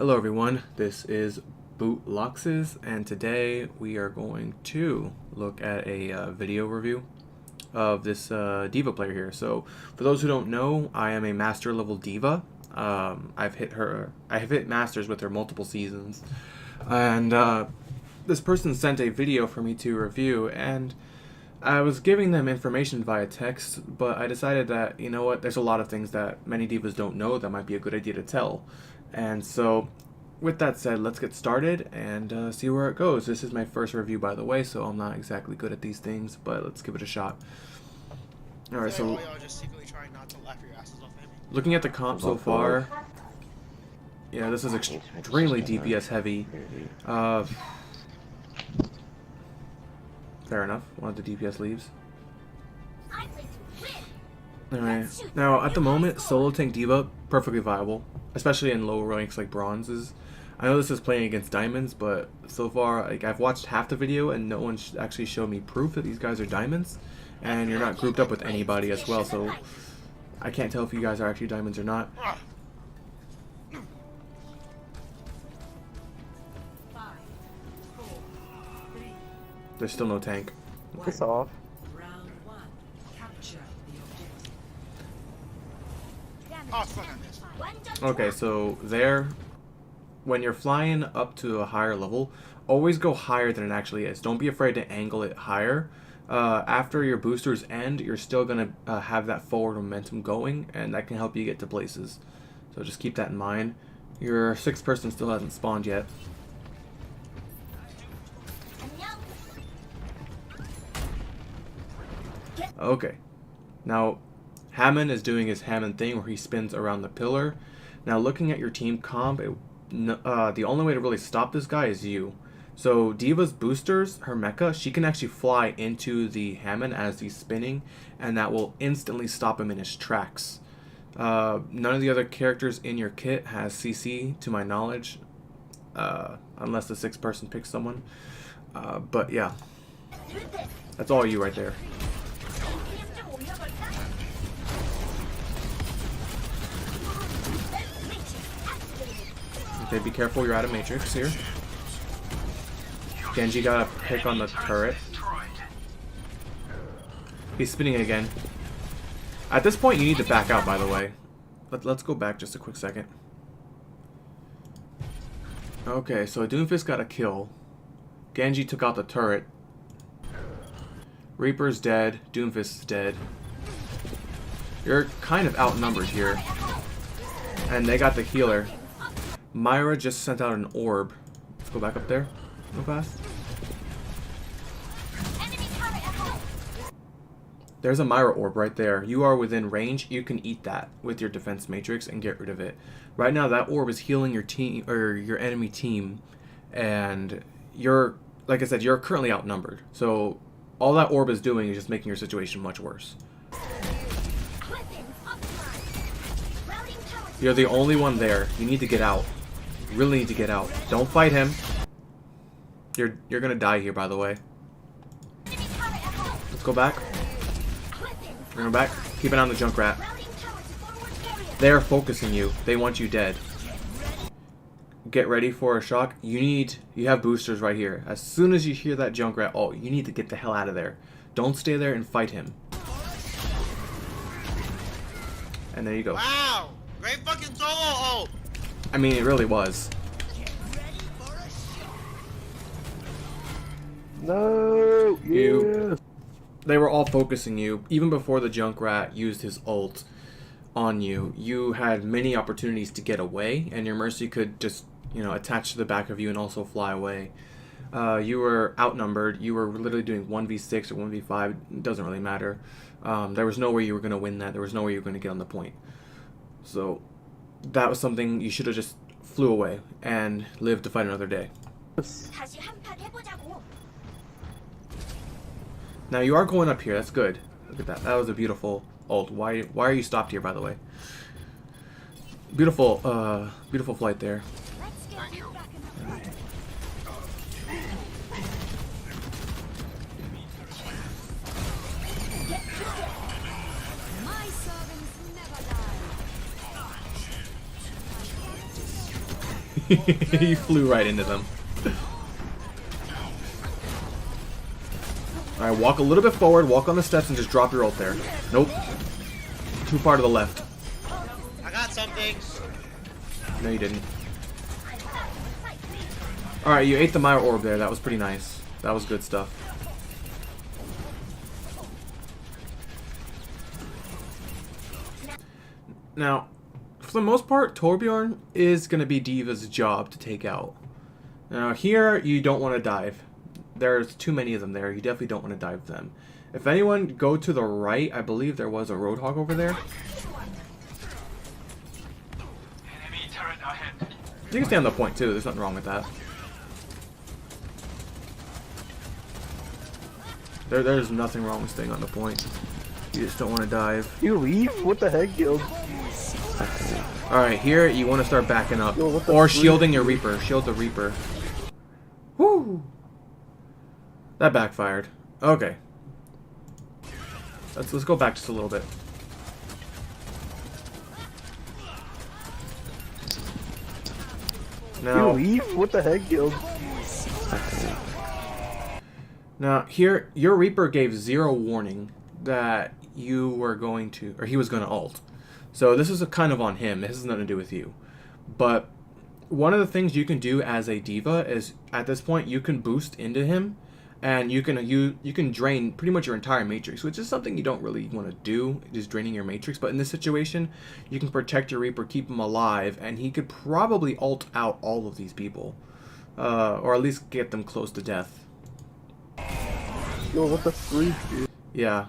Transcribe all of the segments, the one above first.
Hello everyone, this is Bootloxes, and today we are going to look at a video review of this D.Va player here. So, for those who don't know, I am a master level D.Va. I have hit masters with her multiple seasons, and this person sent a video for me to review, and I was giving them information via text, but I decided that, you know what, there's a lot of things that many divas don't know that might be a good idea to tell. And so, with that said, let's get started and see where it goes. This is my first review, by the way, so I'm not exactly good at these things, but let's give it a shot. Alright, so looking at the comp so far, yeah, this is extremely DPS heavy. Fair enough, one of the DPS leaves. Alright, now at the moment, solo tank D.Va, perfectly viable, especially in low ranks like bronzes. I know this is playing against diamonds, but so far, like, I've watched half the video and no one actually showed me proof that these guys are diamonds, and you're not grouped up with anybody as well, so I can't tell if you guys are actually diamonds or not. There's still no tank. Piss off. Okay, so there, when you're flying up to a higher level, always go higher than it actually is. Don't be afraid to angle it higher. After your boosters end, you're still going to have that forward momentum going, and that can help you get to places. So just keep that in mind. Your sixth person still hasn't spawned yet. Okay, now Hammond is doing his Hammond thing where he spins around the pillar. Now looking at your team comp, the only way to really stop this guy is you. So D.Va's boosters, her mecha, she can actually fly into the Hammond as he's spinning, and that will instantly stop him in his tracks. None of the other characters in your kit has CC, to my knowledge, unless the sixth person picks someone. But yeah, that's all you right there. Okay, be careful, you're out of matrix here. Genji got a pick on the turret. He's spinning again. At this point, you need to back out, by the way. Let's go back just a quick second. Okay, so Doomfist got a kill. Genji took out the turret. Reaper's dead. Doomfist is dead. You're kind of outnumbered here. And they got the healer. Myra just sent out an orb. Let's go back up there real fast. There's a Myra orb right there. You are within range. You can eat that with your defense matrix and get rid of it. Right now that orb is healing your team or your enemy team, and you're, like I said, you're currently outnumbered. So all that orb is doing is just making your situation much worse. You're the only one there. You need to get out. You really need to get out. Don't fight him. You're gonna die here, by the way. Let's go back. Bring him back. Keep an eye on the Junkrat. They're focusing you. They want you dead. Get ready for a shock. You have boosters right here. As soon as you hear that Junkrat, oh, you need to get the hell out of there. Don't stay there and fight him. And there you go. Wow! Great fucking solo ult! I mean, it really was. No! Yes. They were all focusing you. Even before the Junkrat used his ult on you, you had many opportunities to get away, and your Mercy could just, you know, attach to the back of you and also fly away. You were outnumbered. You were literally doing 1v6 or 1v5. It doesn't really matter. There was no way you were going to win that. There was no way you were going to get on the point. So that was something you should have just flew away and lived to fight another day. Now you are going up here. That's good. Look at that. That was a beautiful ult. Why are you stopped here, by the way? Beautiful, beautiful flight there. You flew right into them. Alright, walk a little bit forward, walk on the steps, and just drop your ult there. Nope. Too far to the left. I got something. No, you didn't. Alright, you ate the Myra orb there. That was pretty nice. That was good stuff. Now, for the most part, Torbjorn is going to be D.Va's job to take out. Now, here, you don't want to dive. There's too many of them there. You definitely don't want to dive them. If anyone, go to the right. I believe there was a Roadhog over there. You can stay on the point, too. There's nothing wrong with that. There's nothing wrong with staying on the point. You just don't want to dive. You leave? What the heck, yo? Alright, here you want to start backing up. Yo, or shielding your Reaper. Shield the Reaper. Woo! That backfired. Okay. Let's go back just a little bit. Now, You leave? What the heck, yo? now here, your Reaper gave 0 warning that you were going to, or he was going to ult. So this is kind of on him. This has nothing to do with you. But one of the things you can do as a D.Va is, at this point, you can boost into him, and you can drain pretty much your entire matrix, which is something you don't really want to do, just draining your matrix. But in this situation, you can protect your Reaper, keep him alive, and he could probably ult out all of these people, or at least get them close to death. Yo, what the freak, dude? Yeah.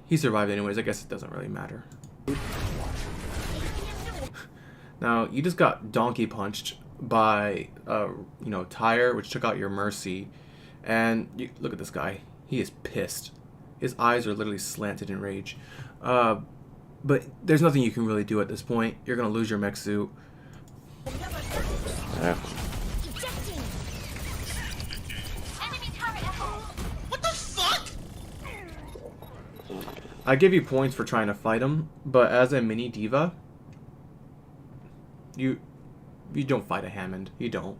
He survived anyways. I guess it doesn't really matter. Now, you just got donkey punched by, Tyre, which took out your Mercy. And look at this guy. He is pissed. His eyes are literally slanted in rage. But there's nothing you can really do at this point. You're going to lose your mech suit. Yeah. What the fuck? I give you points for trying to fight him, but as a mini D.Va, you don't fight a Hammond. You don't.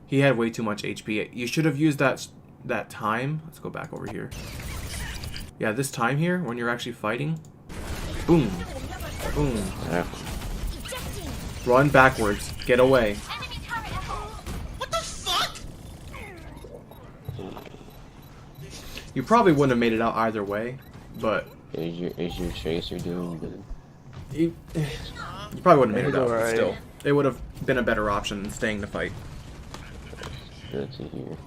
He had way too much HP. You should have used that time. Let's go back over here. Yeah, this time here when you're actually fighting. Boom, boom. Yeah. Run backwards. Get away. What the fuck? You probably wouldn't have made it out either way, but Is your tracer doing good? you probably wouldn't have made it He's out. But alright. still, it would have been a better option than staying to fight. Good to hear.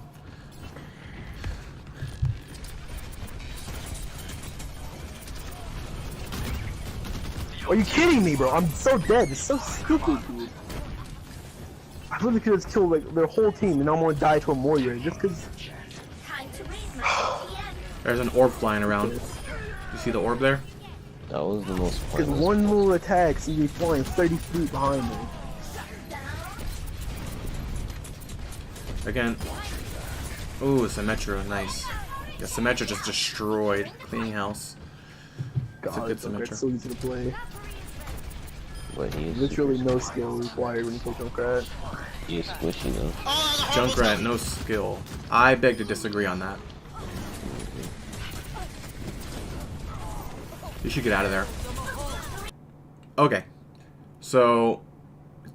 Are you kidding me, bro? I'm so dead. It's so stupid, dude. I literally could have killed like their whole team, and now I'm gonna die to a warrior just because. There's an orb flying around. You see the orb there? That was the most Because pointless. one little attack sees me flying 30 feet behind me. Again. Ooh, Symmetra, nice. Yeah, Symmetra just destroyed. Cleaning house. It's a God, good it's so, Symmetra. it's so easy to play. But he is Literally super no skill required when you play Junkrat. He is squishy though. Oh, Junkrat, no skill. I beg to disagree on that. You should get out of there. Okay. So,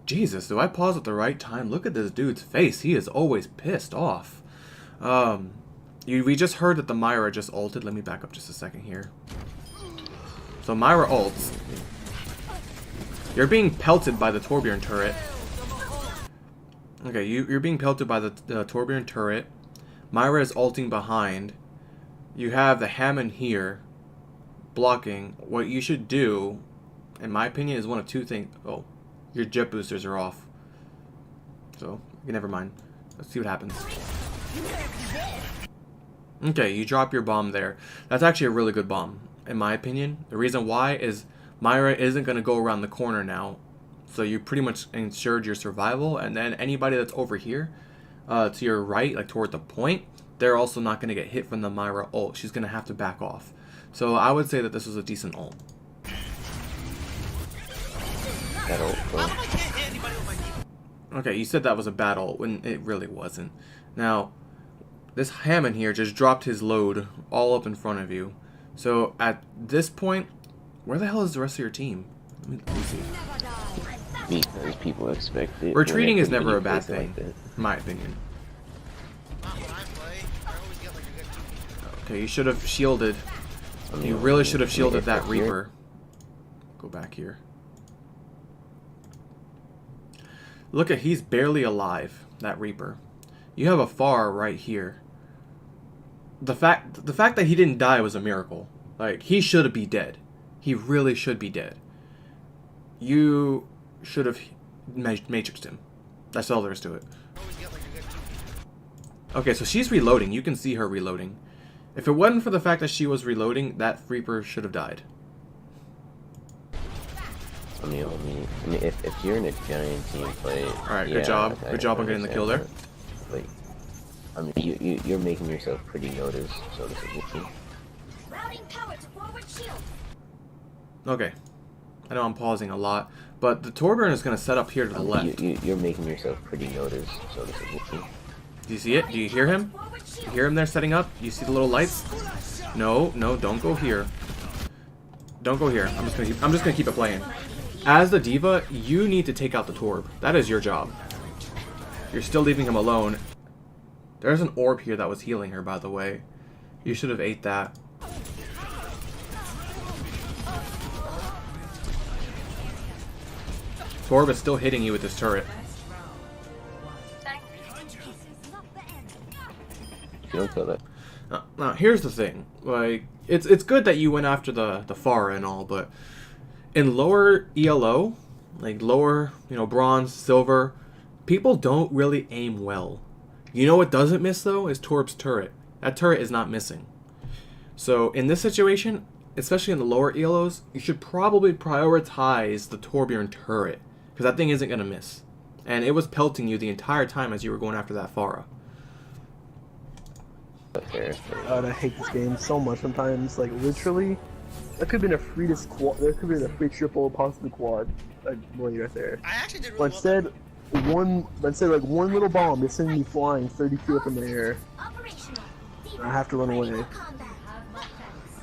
Jesus, do I pause at the right time? Look at this dude's face. He is always pissed off. We just heard that the Myra just ulted. Let me back up just a second here. So Myra ults. You're being pelted by the Torbjorn turret. Okay, you're being pelted by the Torbjorn turret. Myra is ulting behind. You have the Hammond here blocking. What you should do, in my opinion, is one of two things. Oh, your jet boosters are off. So, okay, never mind. Let's see what happens. Okay, you drop your bomb there. That's actually a really good bomb, in my opinion. The reason why is Myra isn't going to go around the corner now. So you pretty much ensured your survival. And then anybody that's over here, to your right, like toward the point, they're also not going to get hit from the Myra ult. She's going to have to back off. So I would say that this was a decent ult. that ult, How bro. come I can't hit anybody with my D.Va? Okay, you said that was a bad ult when it really wasn't. Now, this Hammond here just dropped his load all up in front of you. So at this point, where the hell is the rest of your team? Let me see. Because people expect it. Retreating is whenever never a you bad play thing, like that. in my opinion. Not when I play. I always get like a good 2v. Okay, you should have shielded. I mean, You really should have shielded if that you're- Reaper. Go back here. Look at, he's barely alive, that Reaper. You have a Pharah right here. The fact that he didn't die was a miracle. Like, he should be dead. He really should be dead. You should have matrixed him. That's all there is to it. I always get like a good 2v. Okay, so she's reloading. You can see her reloading. If it wasn't for the fact that she was reloading, that Reaper should have died. I mean, if you're in a giant team play, Alright, yeah, good job. I Good job on getting the kill there. understand, but, like, I mean, you're making yourself pretty noticed, so to speak. Routing power to forward shield. Okay. I know I'm pausing a lot, but the Torbjorn is going to set up here to the I mean, left. you're making yourself pretty noticed, so to speak. Do you see it? Do you hear him? Forward You shield. hear him there setting up? You see the little lights? No, don't go here. Don't go here. I'm just gonna keep it playing. As the D.Va, you need to take out the Torb. That is your job. You're still leaving him alone. There's an orb here that was healing her, by the way. You should have ate that. Torb is still hitting you with this turret. You don't kill that. Now, here's the thing. Like, it's good that you went after the Pharah and all, but in lower ELO, like lower, bronze, silver, people don't really aim well. You know what doesn't miss, though, is Torb's turret. That turret is not missing. So, in this situation, especially in the lower ELOs, you should probably prioritize the Torbjorn turret, because that thing isn't going to miss. And it was pelting you the entire time as you were going after that Pharah. Fair. God, I hate this game so much sometimes. Like, literally, that could have been a free to squad. That could have been a free triple, possibly quad. Like, boy, right there. I actually did But really well. instead, like, one little bomb is sending me flying 30 feet up in the air. Operational. I have to run away. Combat.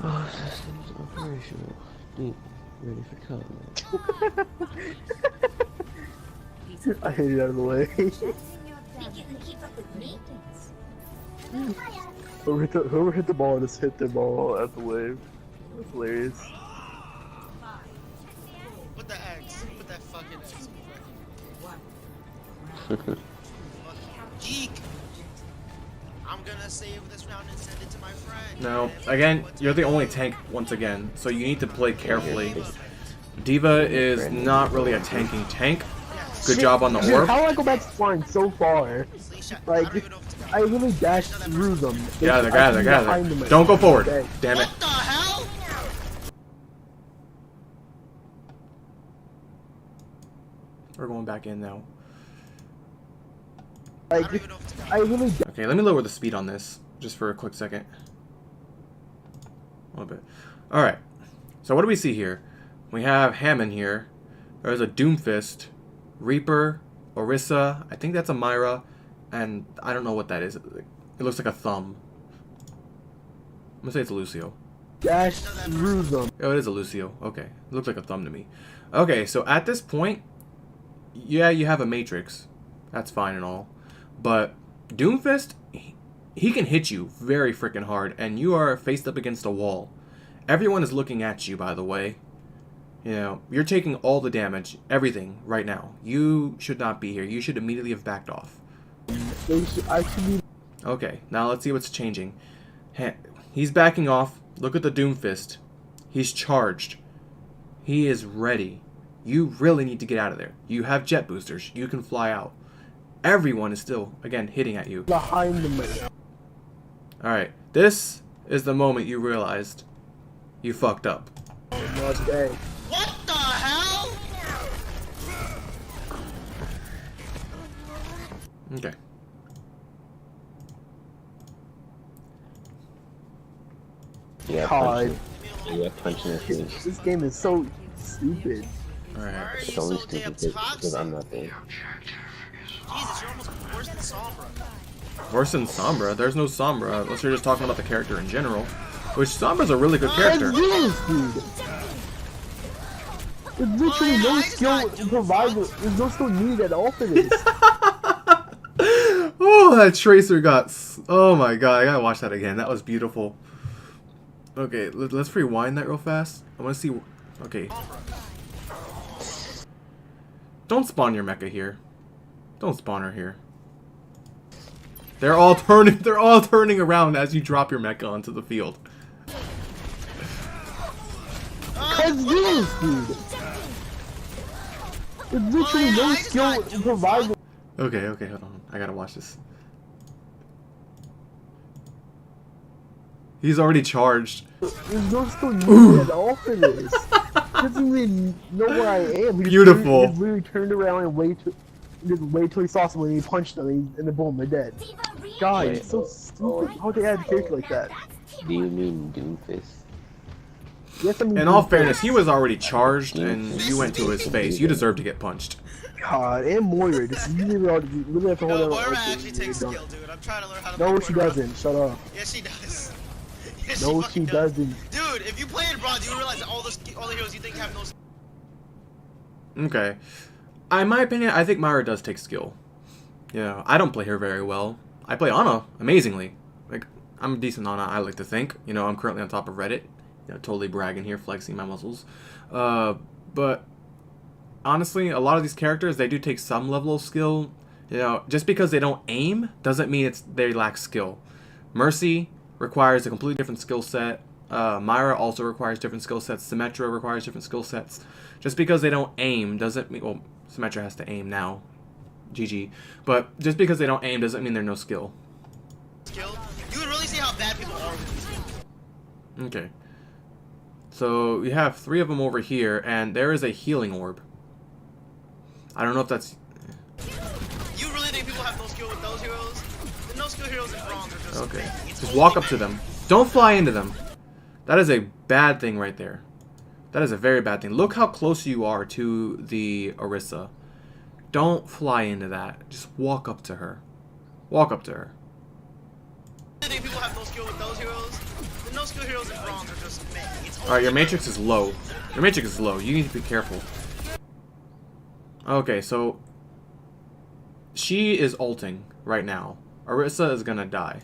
Oh, systems operational. Deep. Ready for combat. I hate it out of the way. Think you can keep up with me? Whoever hit the ball just hit the ball at the wave. That's hilarious. Put the X. Put that fucking X. Fucking geek. I'm gonna save this round and send it to my friend. Now, again, you're the only tank once again, so you need to play carefully. D.Va is not really a tanking tank. Good job on the Dude, orb. how do I go back to flying so far? Like, I don't even know if it's I literally dashed through them. Gather. I can be behind them. Don't go forward. Okay. Damn it. What the hell? We're going back in now. Like, I literally Okay, let me lower the speed on this, just for a quick second. A little bit. Alright. So what do we see here? We have Hammond here. There's a Doomfist, Reaper, Orisa, I think that's a Myra, and I don't know what that is. It looks like a thumb. I'm gonna say it's a Lucio. dashed through them. Oh, it is a Lucio. Okay. It looks like a thumb to me. Okay, so at this point, yeah, you have a Matrix. That's fine and all. But Doomfist, he can hit you very freaking hard, and you are faced up against a wall. Everyone is looking at you, by the way. You're taking all the damage, everything, right now. You should not be here. You should immediately have backed off. I should be. Okay, now let's see what's changing. He's backing off. Look at the Doomfist. He's charged. He is ready. You really need to get out of there. You have jet boosters. You can fly out. Everyone is still, again, hitting at you. Behind them right now. Alright, this is the moment you realized you fucked up. Okay. What the hell? Okay. Yeah, God. punch in the face. This game is so stupid. Why Alright. are you It's only so damn stupid because toxic? I'm not there. Jesus, you're almost worse than Sombra. Worse than Sombra? There's no Sombra, unless you're just talking about the character in general. Which Sombra's a really good character. Yes, dude. There's literally yeah, no I just skill got provided. There's no skill needed at all for this. Oh, that Tracer got... Oh my god, I gotta watch that again. That was beautiful. Okay, let's rewind that real fast. I wanna see... Okay. Don't spawn your mecha here. Don't spawn her here. They're all turning around as you drop your mecha onto the field. Cause this, dude. There's literally no skill provided. Okay, hold on. I gotta watch this. He's already charged. There's no skill needed at all for this. He doesn't even know where I am. He Beautiful. Just literally turned around and wait till he saw someone and he punched them and then boom, they're dead. God, Wait, it's so stupid. How'd they add a character like that? Do you mean Doomfist? Yes, I mean, In all fairness, he was already charged and you went to his face. You deserve to get punched. God, and Moira, just you literally have to hold No, on. Moira actually takes skill, dude. I'm trying to learn how to No, play she Moira. doesn't. Shut up. Yes, she does. Yes, No, fucking she doesn't. Dude, if you play in bronze, you realize that all the heroes you think have no skill. Okay. In my opinion, I think Myra does take skill. Yeah, I don't play her very well. I play Ana amazingly. Like, I'm a decent Ana, I like to think. You know, I'm currently on top of Reddit. You know, totally bragging here, flexing my muscles. But honestly, a lot of these characters, they do take some level of skill. You know, just because they don't aim doesn't mean they lack skill. Mercy requires a completely different skill set. Myra also requires different skill sets. Symmetra requires different skill sets. Just because they don't aim doesn't mean... Well, Symmetra has to aim now. GG. But just because they don't aim doesn't mean there's no skill. You would really see how bad people are with these skills. Okay. So we have 3 of them over here, and there is a healing orb. I don't know if that's... You really think people have no skill with those heroes? The no skill heroes in bronze are just... Okay. It's Just only walk up meta. to them. Don't fly into them. That is a bad thing right there. That is a very bad thing. Look how close you are to the Orisa. Don't fly into that. Just walk up to her. Walk up to her. You think people have no skill with those heroes? The no skill heroes in bronze are just meh. It's only Alright, your meta. matrix is low. Your matrix is low. You need to be careful. Okay, so... She is ulting right now. Orisa is gonna die.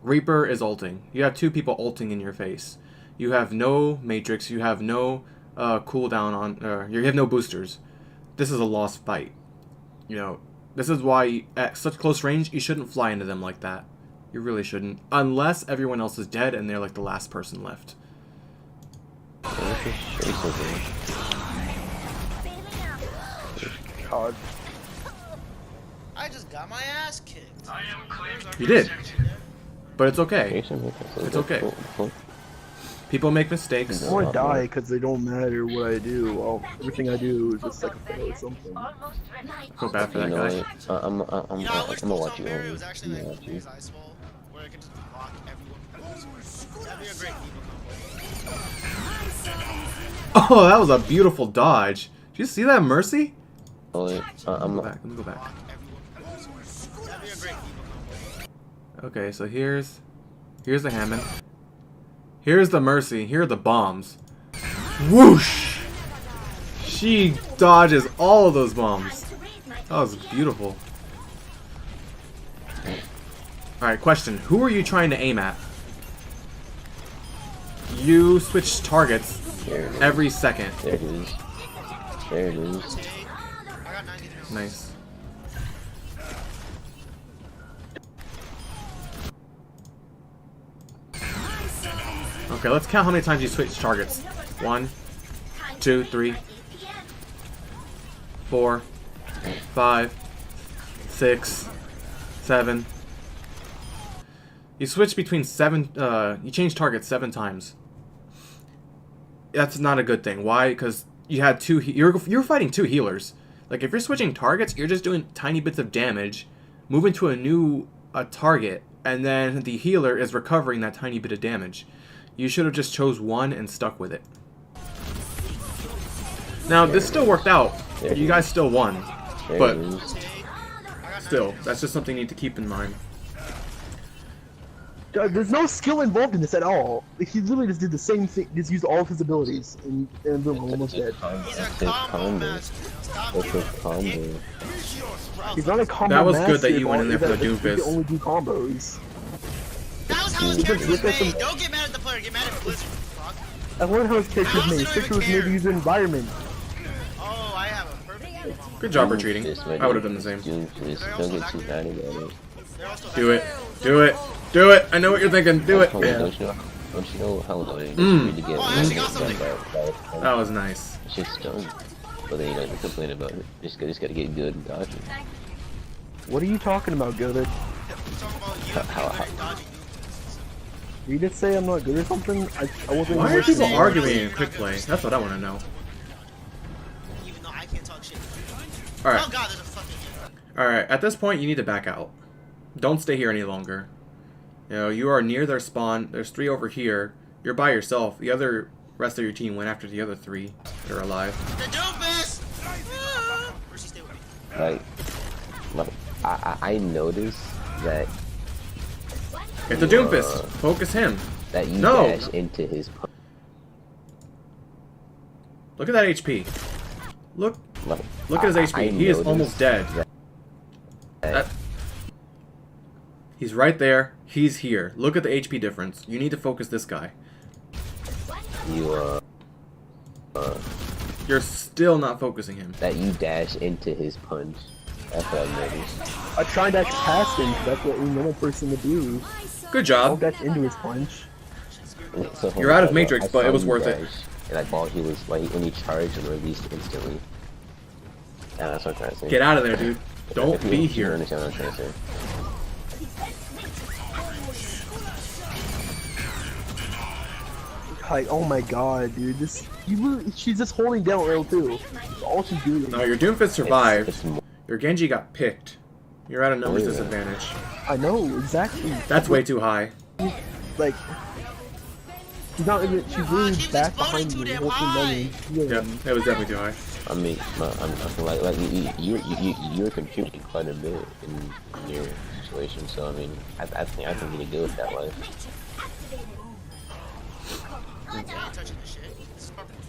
Reaper is ulting. You have 2 people ulting in your face. You have no matrix. You have no cooldown on... you have no boosters. This is a lost fight. You know, this is why at such close range, you shouldn't fly into them like that. You really shouldn't. Unless everyone else is dead and they're like the last person left. God. I just got my ass kicked. You did. But it's okay. It's okay. People make mistakes. I want to die because they don't matter what I do. Well, everything I do is just like a fail or something. I feel bad for You that know guy. what? I'm You know, I wish gonna Pulse watch you Barrier home. was actually Yeah, like dude. Louis Ice Wall, where it could just block everyone. That'd be a great D.Va Oh, that was a beautiful dodge. Did you see that, Mercy? Oh, Let me go back. block everyone. That'd be a great D.Va Okay, so here's the Hammond. Here's the Mercy. Here are the bombs. Whoosh! She dodges all of those bombs. That was beautiful. Alright, question. Who are you trying to aim at? You switch targets there it is. every second. There it is. There it is. combo. I got 93. Nice. Okay, let's count how many times you switch targets. 1, 2, 3, 4, 5, 6, 7. You switch between you change targets 7 times. That's not a good thing. Why? Because you had you're fighting 2 healers. Like if you're switching targets, you're just doing tiny bits of damage, moving to a new target, and then the healer is recovering that tiny bit of damage. You should have just chose one and stuck with it. Now, this still worked out. You guys still won. There But it is. still, that's just something you need to keep in mind. There's no skill involved in this at all. Like, he literally just did the same thing, just used all of his abilities, and boom, almost dead. He's a That's his combo combo. master. Stop That's his giving combo. He's not a combo That was good that master, you went in there for the he can Doomfist. only do combos. That was how his character was Look at made. some- Don't get mad at the player. Get mad at Blizzard. Fuck. I learned how his character was I made. His also character don't was even made to use the environment. Oh, I have a perfect. Good job retreating. This might I would have done the same. Doomfist. Don't get too mad about it. They're also Do it. Do it. Do it. I know what you're thinking. Do it. Don't you know how annoying it is for me to get Oh, I actually got something. That was nice. It's just dumb. But then you don't even complain about it. Just gotta get good and dodge it. What are you talking about, Gilbert? talking about you How- being good at dodging. Did you just say I'm not good or something? I wasn't. Why are listening. people arguing in quick play? That's what I want to know. Even though I can't talk shit. Alright. Oh god, there's a fucking. Alright, at this point, you need to back out. Don't stay here any longer. You know, you are near their spawn. There's 3 over here. You're by yourself. The other rest of your team went after the other 3 that are alive. The Doomfist! Mercy, stay with me. Like, I noticed that Get the Doomfist. Focus him. that you No. dash into his punch. Look at that HP. Look. Like, Look at his HP. He is noticed almost dead. that- He's right there. He's here. Look at the HP difference. You need to focus this guy. you You're still not focusing him. that you dash into his punch. That's what I noticed. I tried to past him. That's what a normal person would do. Good I'll job. dash into his punch. So, You're out of I Matrix, but saw it was you worth it. dash, And I thought he was like when he charged and released instantly. Yeah, that's what I'm trying to say. Get out of there, dude. Don't If you- be if you here. understand what I'm trying to say. Like, oh my god, dude, she's just holding down L2. That's all she's doing. No, your Doomfist survived. It's more, Your Genji got picked. You're at a numbers Yeah. disadvantage. I know, exactly. That's way too high. Like, she's not even, she's really she was back exploding behind too you. damn the whole high. thing doesn't Yeah, heal. it was definitely too high. I mean, like you're contributing quite a bit in your situation. So I mean, I think you need to go with that life. I ain't touching this shit. This is perfect.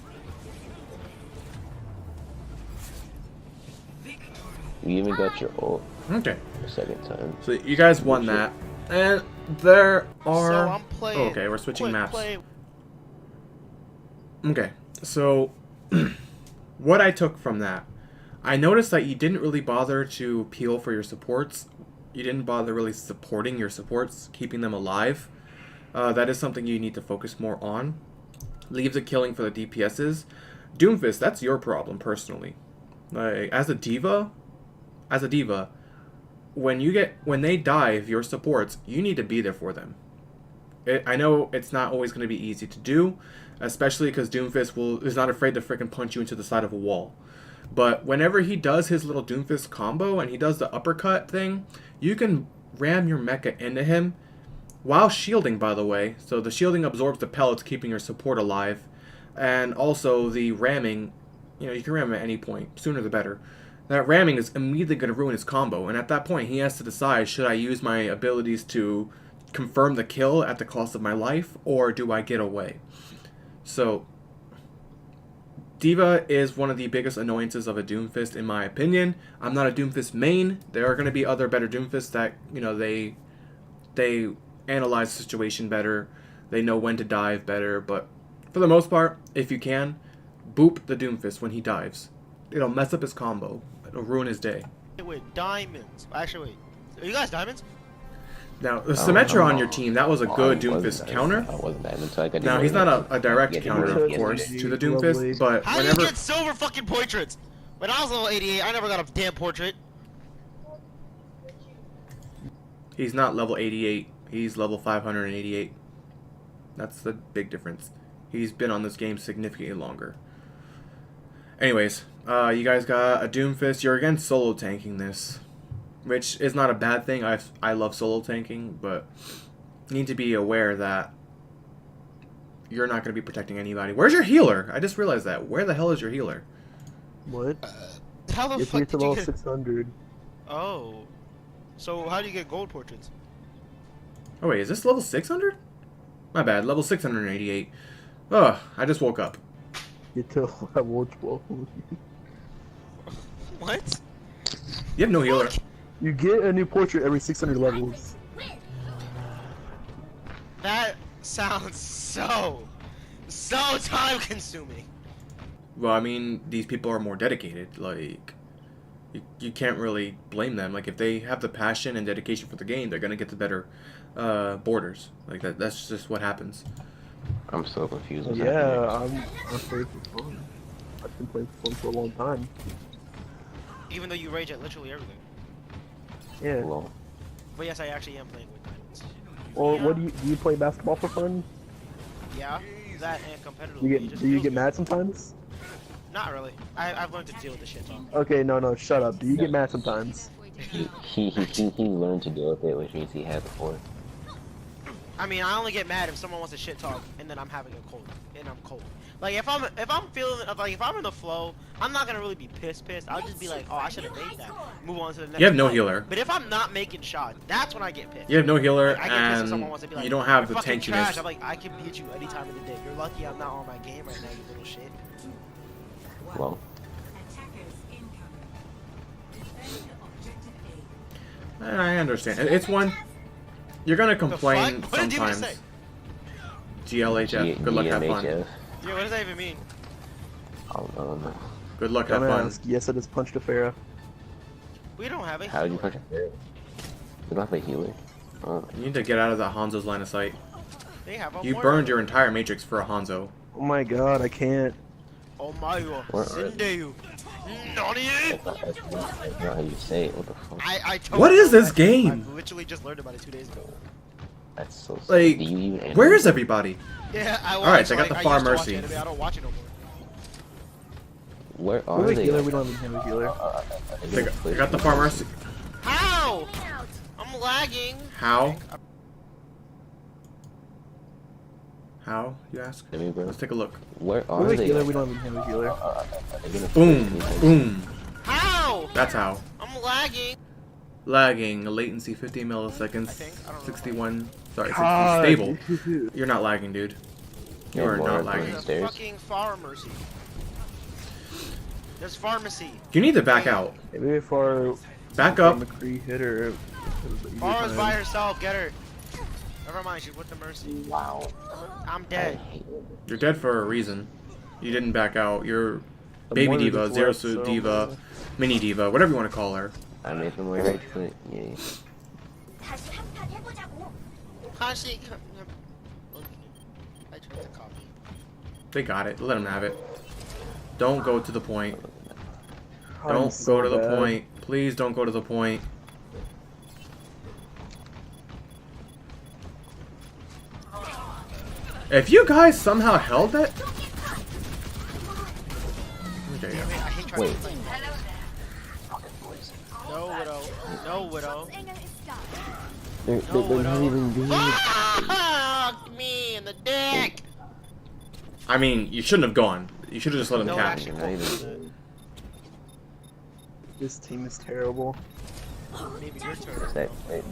You even got your ult Okay. a second time. So you guys won that. And there are... So I'm playing. Oh, okay, we're switching quick maps. play. Okay, so what I took from that, I noticed that you didn't really bother to peel for your supports. You didn't bother really supporting your supports, keeping them alive. That is something you need to focus more on. Leave the killing for the DPSs. Doomfist, that's your problem personally. Like as a D.Va, when they dive your supports, you need to be there for them. I know it's not always going to be easy to do, especially because Doomfist is not afraid to freaking punch you into the side of a wall. But whenever he does his little Doomfist combo and he does the uppercut thing, you can ram your mecha into him while shielding, by the way. So the shielding absorbs the pellets, keeping your support alive. And also the ramming, you can ram at any point, sooner the better. That ramming is immediately going to ruin his combo, and at that point he has to decide, should I use my abilities to confirm the kill at the cost of my life, or do I get away? So D.Va is one of the biggest annoyances of a Doomfist in my opinion. I'm not a Doomfist main. There are going to be other better Doomfists that, they analyze the situation better. They know when to dive better, but for the most part, if you can, boop the Doomfist when he dives. It'll mess up his combo. It'll ruin his day. Wait, diamonds. Actually, wait. Are you guys diamonds? Now, the Symmetra on your team, that was a good Doomfist counter. I wasn't that into it. Now, he's not a direct Yeah, counter, he of was. course, to the Lovely. Doomfist, but How do whenever... you get silver fucking portraits? When I was level 88, I never got a damn portrait. He's not level 88. He's level 588. That's the big difference. He's been on this game significantly longer. Anyways, you guys got a Doomfist. You're again solo tanking this, which is not a bad thing. I love solo tanking, but you need to be aware that you're not going to be protecting anybody. Where's your healer? I just realized that. Where the hell is your healer? What? How the You have to fuck get to did you level get? 600. Oh. So how do you get gold portraits? Oh wait, is this level 600? My bad, level 688. Ugh, I just woke up. Get to level 12. What? You have no healer. You get a new portrait every 600 levels. That sounds so time consuming. Well, I mean, these people are more dedicated. Like, you can't really blame them. Like, if they have the passion and dedication for the game, they're gonna get the better borders. Like that's just what happens. I'm so confused. What's Yeah, happening? I'm playing for fun. I've been playing for fun for a long time. Even though you rage at literally everything. Yeah. Lol. But yes, I actually am playing with diamonds. Well, what do you play basketball for fun? Yeah, that and competitively. Do you it get just do you feels get good. mad sometimes? Not really. I've learned to deal with the shit talk. Okay, no, shut up. Do you get mad sometimes? He learned to deal with it, which means he had before. I mean, I only get mad if someone wants to shit talk and then I'm having a cold and I'm cold. Like if I'm feeling like if I'm in the flow, I'm not gonna really be pissed. I'll just be like, oh, I should have made that. Move on to the next. You have no fight. healer. But if I'm not making shots, that's when I get pissed. You have no healer, Like, I get pissed if someone and wants to be like, you don't have "You're the fucking trash." tankiness. I'm like, I can beat you any time of the day. You're lucky I'm not on my game right now, you little shit. Lol. I understand. It's one. You're gonna The complain fuck? What did you just sometimes. say? GLHF. Good luck, have fun. GMHF. Yeah, what does that even mean? I don't know. Good luck, have fun. Dumbass. Yes, I just punched a Pharah. We don't have a How did you healer. punch a bear? You don't have a healer. Oh, You need to get out of that Hanzo's line of sight. They have a You mortar. burned your entire matrix for a Hanzo. Oh my god, I can't. Oh my god. Where are they? Sindeu. Nani? that's not how you say it. What the fuck? I totally What is know this that. game? I literally just learned about it 2 days ago. That's so sick. Like, Do you even animate? where is everybody? Yeah, I watch. Alright, they got like, the I Far used to watch Mercy. anime, I don't watch it no more. Where We are have a they? healer, we don't even have a healer. They got the farmers. How? I'm lagging. How? How, you ask? I mean, bro, Let's take a look. where We are have a they? healer, we don't even have a healer. Are they gonna Boom, push me? boom. How? That's how. I'm lagging. Lagging, latency 50 milliseconds, I think. I don't know. 61. Sorry, 60 God. stable. You're not lagging, dude. You Yeah, are more not up on lagging. the There's a stairs. fucking pharmacy. There's pharmacy. You need to back out. Maybe if our Back up. McCree hit her. Mara's by herself. Get her. Never mind. She's with the mercy. Wow. I'm I dead. hate it. You're dead for a reason. You didn't back out. You're The Baby mortar D.Va, just Zero left, Suit so- D.Va, Mini D.Va, whatever you want to call her. I made them rage quit. Yeah. 다시 한판 해보자고. Actually, I tried to copy. They got it. Let them have it. Don't go to the point. I'm Don't so go to the bad. point. Please don't go to the point. If you guys somehow held that... Okay, Damn yeah. it, I hate trying Wait. to play. No widow. No widow. They're not even doing it. Fuck me in the dick. I mean, you shouldn't have gone. You should have just let him No, catch. actually, Not even. This team is terrible. maybe your turn. That, that,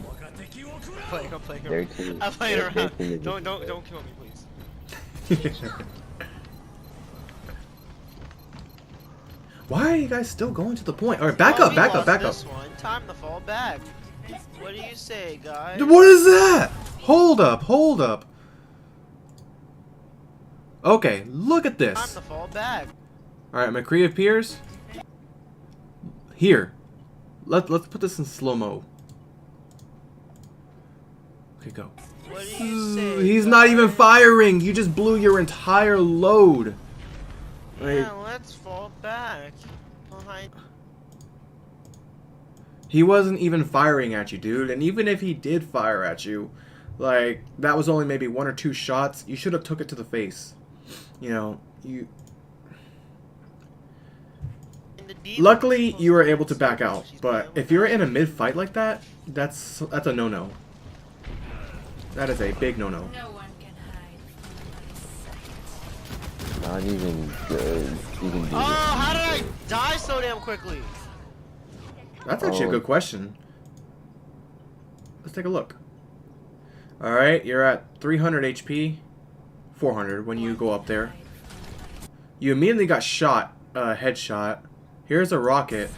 I'm playing their around. team. I'm playing their around. team is- Don't kill me, please. Why are you guys still going to the point? Alright, back Oh, up, we back up, lost back up. this one. Time to fall back. What do you say, guys? What is that? Hold up, hold up. Okay, look at Time this. to fall back. Alright, McCree appears. Here. Let's put this in slow-mo. Okay, go. What do you say? He's not even guys? firing. You just blew your entire load. Yeah, let's fall back. Behind. He wasn't even firing at you, dude. And even if he did fire at you, like, that was only maybe 1 or 2 shots. You should have took it to the face. You know, you... In the D.Va Luckily, was you were supposed able to back out. She's But playing with if you're in a mid-fight like that, that's a no-no. That is a big no-no. No one can hide from my sight. Not even good. You can do Oh, how this. did I die so damn quickly? That's actually a good question. Let's take a look. Alright, you're at 300 HP. 400 when you go up there. You immediately got shot, headshot. Here's a rocket.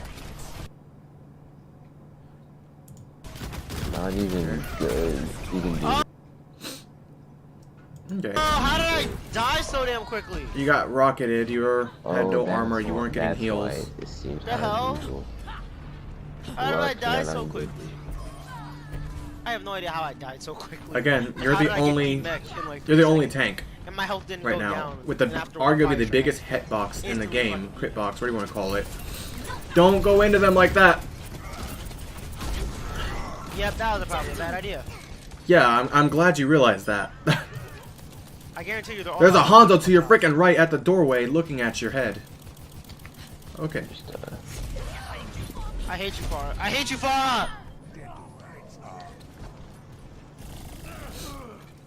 Not even good. You can do Okay. Oh, how did I die so damn quickly? You got rocketed. You had no that's armor. You weren't getting that's heals. why it seems The hell? unusual. How did I Luck, die not so unusual. quickly? I have no idea how I died so quickly. Again, you're How the did I get only. mech in, like, You're the 3 only seconds? tank And my health didn't right go now, down. with the and after arguably fire the strike- biggest hit box in the Instantly game, fucking- crit box. What do you want to call it? Don't go into them like that. Yep, that was probably a bad idea. Yeah, I'm glad you realized that. I guarantee you they're all. There's a Hanzo to your freaking right at the doorway looking at your head. Okay. Just, I hate you, Farah. I hate you, Farah!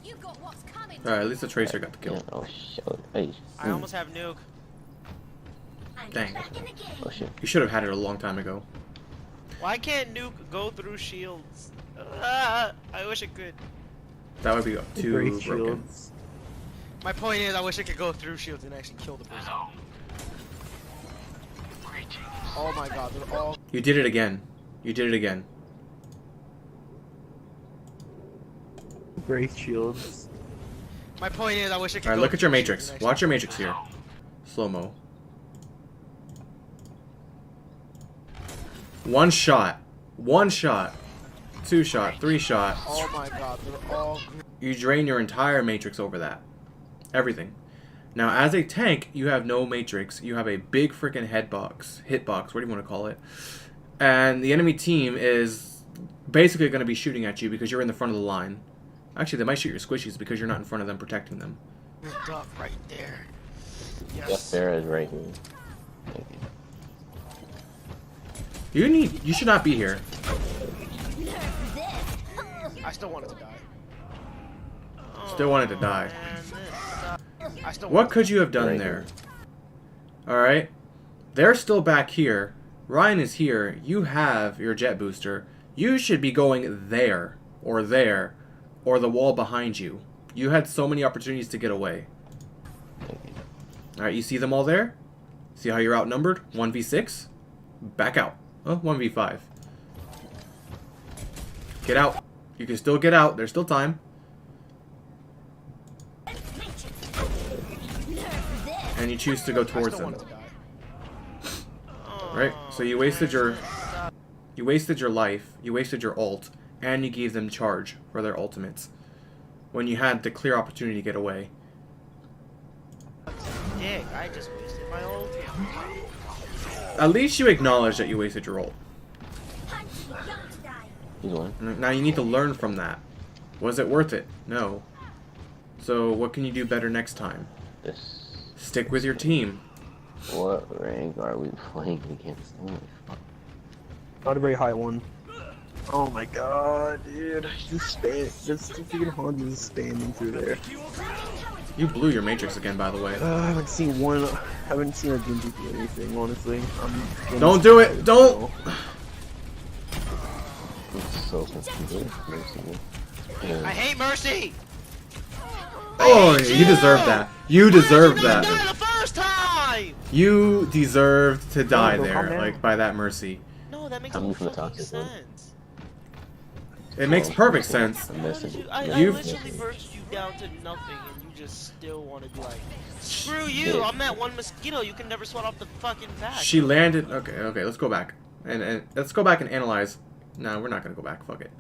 You got what's coming. Alright, at least the Tracer got the yeah, kill. oh shit. Hey. I almost have nuke. I'm Dang. back in the game. Oh shit. You should have had it a long time ago. Why can't nuke go through shields? I wish it could. That would be too Great broken. shields. My point is, I wish it could go through shields and actually kill the person. Oh my god, they're all. You did it again. You did it again. Great shields. My point is, I wish it could Alright, go look at your through matrix. shields and Watch your actually- matrix here. Slow-mo. One shot. One shot. Two shot. Three shot. Oh my god, they're all. You drain your entire matrix over that. Everything. Now, as a tank, you have no matrix. You have a big freaking hitbox, what do you want to call it? And the enemy team is basically going to be shooting at you because you're in the front of the line. Actually, they might shoot your squishies because you're not in front of them protecting them. You're duck right there. Yes, Yes. Sarah is right here. Thank you. You should not be here. I still wanted to die. Still wanted to die. Man, this sucks. I still What wanted could you have done Right there? Alright. They're still back here. Ryan is here. You have your jet booster. You should be going there. Or there. Or the wall behind you. You had so many opportunities to get away. Thank you. Alright, you see them all there? See how you're outnumbered? 1v6? Back out. Oh, 1v5. Get out. You can still get out. There's still time. And you choose to go to. I towards still them. wanted to die. Right? So you wasted your life, you wasted your ult, and you gave them charge for their ultimates. When you had the clear opportunity to get away. Dick, I just wasted my ult. At least you acknowledge that you wasted your ult. He's one. Now you need to learn from that. Was it worth it? No. So what can you do better next time? This. Stick with your team. What rank are we playing against? Oh my fuck. Not a very high one. Oh my god, dude. Just spam. This freaking Honda is spamming through there. You blew your matrix again, by the way. I haven't seen one. I haven't seen a Genji do anything, honestly. Don't do it! Don't! It's so confusing. I hate Mercy! Oh, you deserve that. You deserve Why did you that. die the first time? You deserved to die bro, calm there, down. like, by that mercy. No, that makes I'm no from the fucking toxic one. sense. It makes perfect sense. I'm missing. I You've- literally bursted you down to nothing and you just still want to be like, screw you, I'm that one mosquito you can never swat off the fucking back. She landed. Okay, let's go back. And let's go back and analyze. No, we're not going to go back. Fuck it.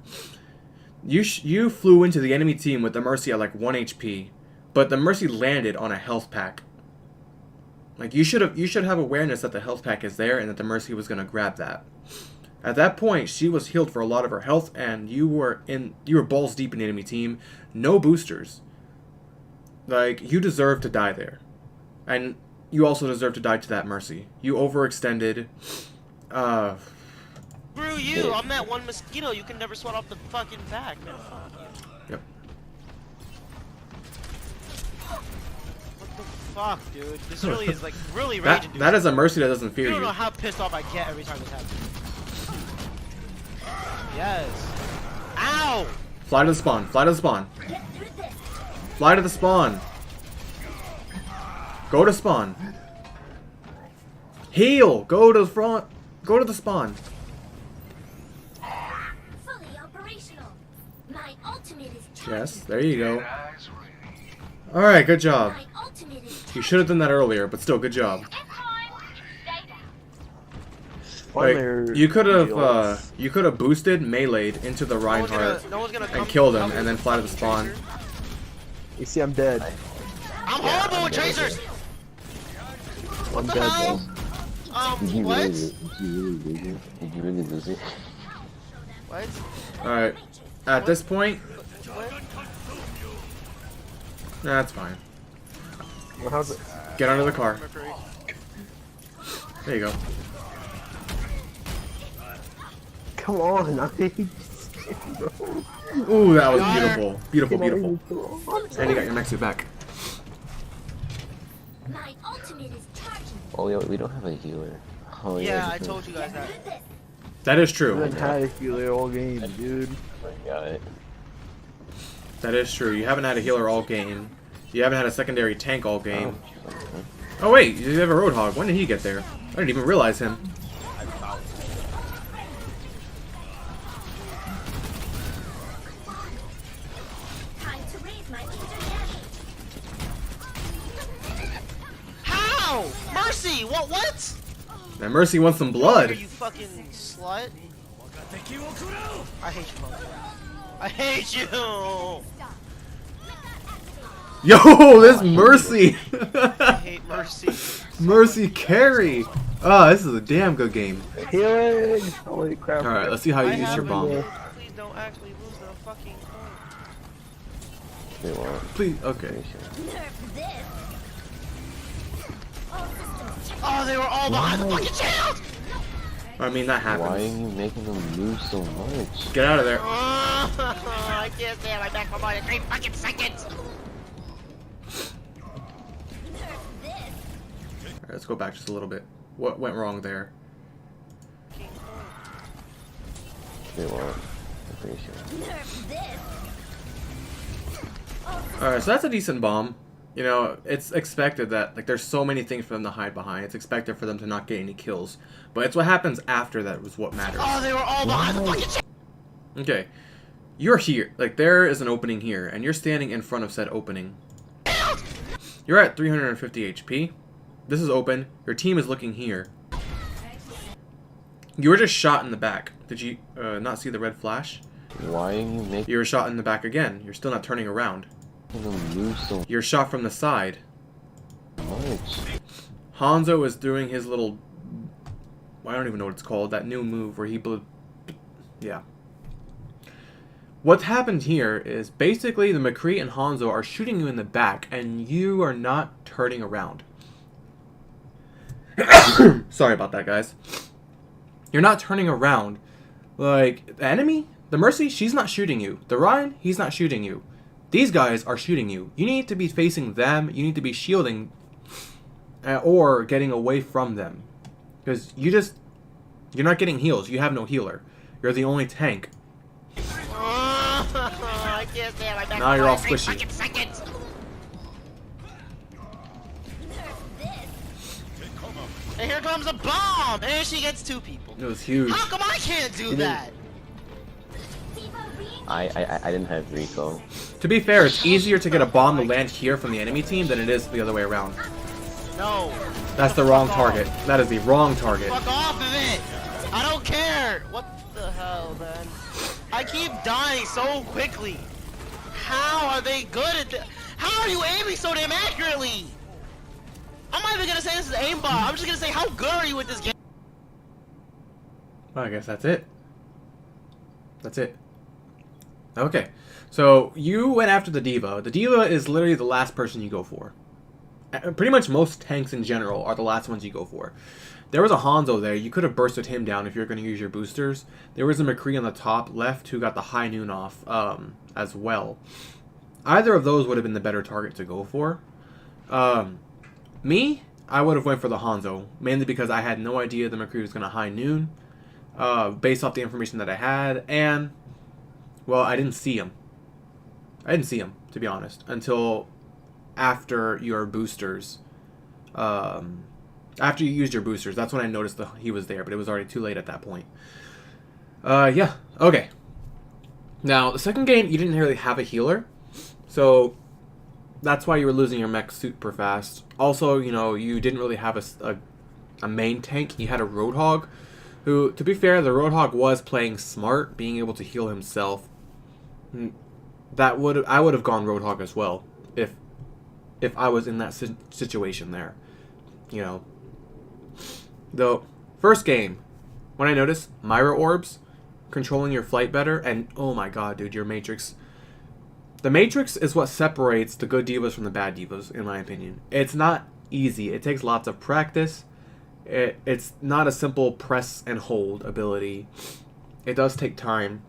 You flew into the enemy team with the Mercy at like 1 HP. But the Mercy landed on a health pack. Like you should have awareness that the health pack is there and that the Mercy was gonna grab that. At that point, she was healed for a lot of her health, and you were balls deep in the enemy team, no boosters. Like you deserve to die there, and you also deserve to die to that Mercy. You overextended. Screw you, I'm that one mosquito you can never swat off the fucking back, man. Fuck you. Yep. What the Fuck, dude. This really is like really That, raging, dude. that is a Mercy that doesn't fear You don't you. know how pissed off I get every time this happens. Yes. Ow! Fly to the spawn. Fly to the spawn. Fly to the spawn. Go to spawn. Heal. Go to the front. Go to the spawn. Fully operational. My ultimate is charging. Yes, there you go. Alright, good job. My ultimate is You should have done that earlier, but still, good job. Why Like, they're you could heals? have boosted melee'd into the Reinhardt No one's gonna and killed him, and then fly to the spawn. You see, I'm dead. I'm horrible with tracers! I'm the dead, hell? bro. Did you What? really did you really lose it? Did you really lose it? What? Alright, at this point, What? that's fine. Well, how's it? Get under the car. Mercury. There you go. Come on, I hate bro. Ooh, that was Got her. beautiful. Beautiful, Can I beautiful. even kill him? And you got your Mexu back. My ultimate is charging. Oh yeah, we don't have a healer. Oh Yeah, I because- told you guys that. That is I true. haven't had a healer all game, dude. Got it. That is true. You haven't had a healer all game. You haven't had a secondary tank all game. Oh, okay. Oh wait, you have a Roadhog. When did he get there? I didn't even realize him. Time to raise my laser damage. How? Mercy! What? Now Mercy wants some Are blood. you fucking slut? I hate you, Monkey. I hate you! Yo, this Mercy. I hate Mercy. Mercy carry. Ah, this is a damn good game. Healing! Holy crap. Alright, let's see how you I use your have bomb. it. Please don't actually lose the fucking point. Wait, what? Please, okay. Nerf this. All systems check. Oh, they were all behind the fucking shield! I mean, that Why are happens. you making them lose so much? Get out of there. I can't stay on my back for more than 3 fucking seconds! Nerf this. Alright, let's go back just a little bit. What went wrong there? Wait, what? I'm pretty sure. Nerf this. All systems Alright, so that's a decent bomb. You know, it's expected that, like, there's so many things for them to hide behind. It's expected for them to not get any kills. But it's what happens after that was what matters. Oh, they were all behind the fucking shield! Okay. You're here. Like, there is an opening here, and you're standing in front of said opening. You're at 350 HP. This is open. Your team is looking here. You were just shot in the back. Did you not see the red flash? Why are you making You were shot in the back again. You're still not turning around. them lose so You're shot from the side. much? Hanzo is doing his little... I don't even know what it's called. That new move where he blew... Yeah. What's happened here is basically the McCree and Hanzo are shooting you in the back and you are not turning around. Sorry about that, guys. You're not turning around. Like, the enemy, the Mercy, she's not shooting you. The Ryan, he's not shooting you. These guys are shooting you. You need to be facing them. You need to be shielding or getting away from them. Because you're not getting heals. You have no healer. You're the only tank. I can't stay on my back Now you're for all more than 3 squishy. fucking seconds! And here comes a bomb! And she gets 2 people. It was huge. How come I can't do that? D.Va being I didn't have recall. To be fair, it's easier to get a bomb to land here from the enemy team than it is the other way around. No. That's the wrong target. That is the wrong target. Fuck off of it! I don't care! What the hell, man? I keep dying so quickly. How are they good at this? How are you aiming so damn accurately? I'm not even gonna say this is aimbot. I'm just gonna say, how good are you with this game? Well, I guess that's it. That's it. Okay. So, you went after the D.Va. The D.Va is literally the last person you go for. Pretty much most tanks in general are the last ones you go for. There was a Hanzo there. You could have bursted him down if you're going to use your boosters. There was a McCree on the top left who got the high noon off as well. Either of those would have been the better target to go for. Me, I would have went for the Hanzo, mainly because I had no idea the McCree was going to high noon, based off the information that I had, and, well, I didn't see him. I didn't see him, to be honest, until after your boosters. After you used your boosters, that's when I noticed that he was there, but it was already too late at that point. Yeah, okay. Now, the second game, you didn't really have a healer, so that's why you were losing your mech super fast. Also, you know, you didn't really have a main tank. You had a Roadhog, who, to be fair, the Roadhog was playing smart, being able to heal himself. I would have gone Roadhog as well if I was in that situation there. You know, the first game, when I noticed Myra orbs controlling your flight better, and oh my god, dude, your Matrix. The Matrix is what separates the good D.Vas from the bad D.Vas, in my opinion. It's not easy. It takes lots of practice. It's not a simple press and hold ability. It does take time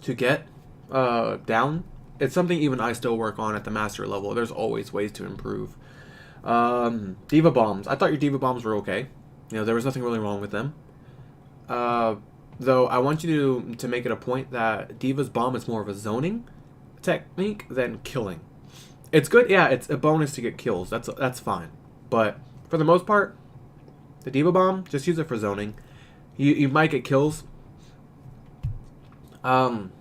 to get down. It's something even I still work on at the master level. There's always ways to improve. D.Va bombs. I thought your D.Va bombs were okay. You know, there was nothing really wrong with them. Though I want you to make it a point that D.Va's bomb is more of a zoning technique than killing. It's good, yeah, it's a bonus to get kills. That's fine. But for the most part, the D.Va bomb, just use it for zoning. You might get kills. One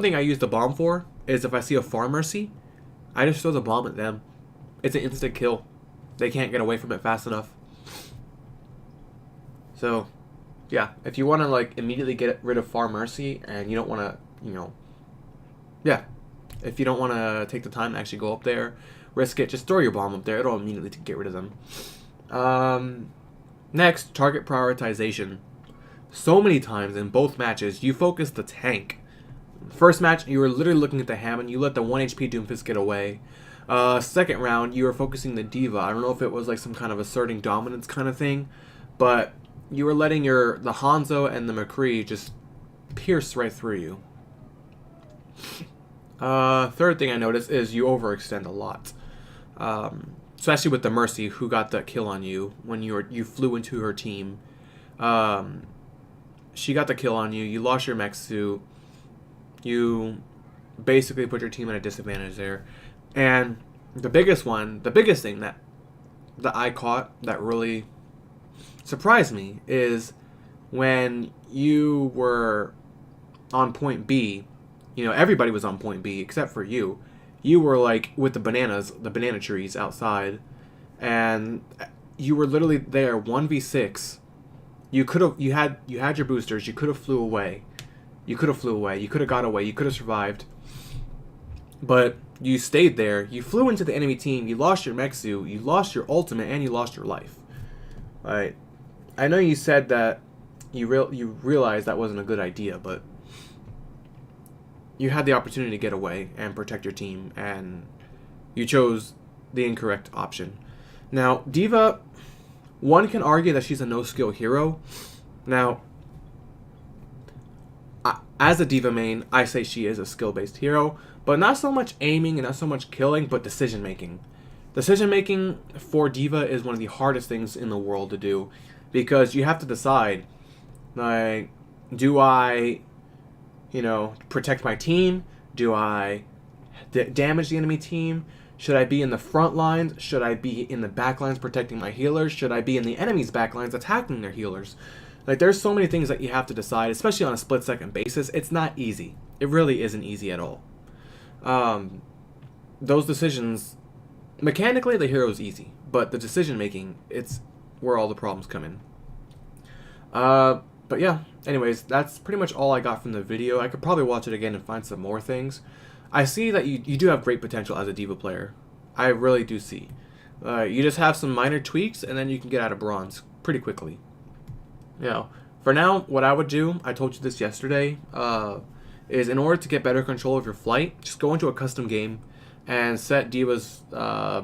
thing I use the bomb for is if I see a farm mercy, I just throw the bomb at them. It's an instant kill. They can't get away from it fast enough. So, yeah, if you want to like immediately get rid of farm mercy and you don't want to, you know, yeah, if you don't want to take the time to actually go up there, risk it, just throw your bomb up there. It'll immediately get rid of them. Next, target prioritization. So many times in both matches, you focus the tank. First match, you were literally looking at the Hammond. You let the 1 HP Doomfist get away. Second round, you were focusing the D.Va. I don't know if it was like some kind of asserting dominance kind of thing, but you were letting the Hanzo and the McCree just pierce right through you. Third thing I noticed is you overextend a lot. Especially with the Mercy, who got that kill on you when you flew into her team. She got the kill on you. You lost your mech suit. You basically put your team at a disadvantage there. And the biggest thing that I caught that really surprised me is when you were on point B. You know, everybody was on point B except for you. You were like with the banana trees outside, and you were literally there 1v6. You had your boosters. You could have flew away. You could have got away. You could have survived. But you stayed there. You flew into the enemy team. You lost your mech suit. You lost your ultimate, and you lost your life. Right? I know you said that you realized that wasn't a good idea, but you had the opportunity to get away and protect your team, and you chose the incorrect option. Now, D.Va, one can argue that she's a no-skill hero. Now, as a D.Va main, I say she is a skill-based hero, but not so much aiming and not so much killing, but decision-making. Decision-making for D.Va is one of the hardest things in the world to do, because you have to decide, like, do I, you know, protect my team? Do I damage the enemy team? Should I be in the front lines? Should I be in the back lines protecting my healers? Should I be in the enemy's back lines attacking their healers? Like, there's so many things that you have to decide, especially on a split-second basis. It's not easy. It really isn't easy at all. Those decisions, mechanically, the hero's easy, but the decision-making, it's where all the problems come in. But yeah, anyways, that's pretty much all I got from the video. I could probably watch it again and find some more things. I see that you do have great potential as a D.Va player. I really do see. You just have some minor tweaks, and then you can get out of bronze pretty quickly. You know, for now, what I would do, I told you this yesterday, is in order to get better control of your flight, just go into a custom game and set D.Va's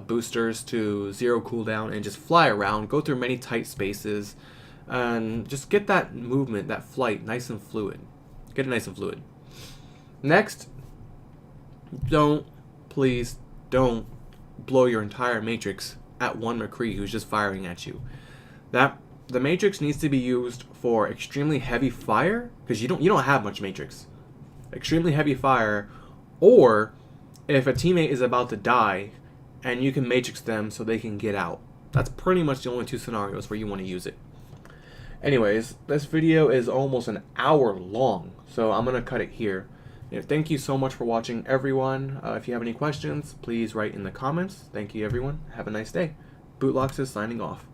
boosters to 0 cooldown and just fly around, go through many tight spaces, and just get that movement, that flight, nice and fluid. Get it nice and fluid. Next, please don't blow your entire matrix at one McCree who's just firing at you. That the matrix needs to be used for extremely heavy fire, because you don't have much matrix. Extremely heavy fire, or if a teammate is about to die and you can matrix them so they can get out. That's pretty much the only two scenarios where you want to use it. Anyways, this video is almost an hour long, so I'm going to cut it here. Thank you so much for watching, everyone. If you have any questions, please write in the comments. Thank you, everyone. Have a nice day. Bootlox is signing off.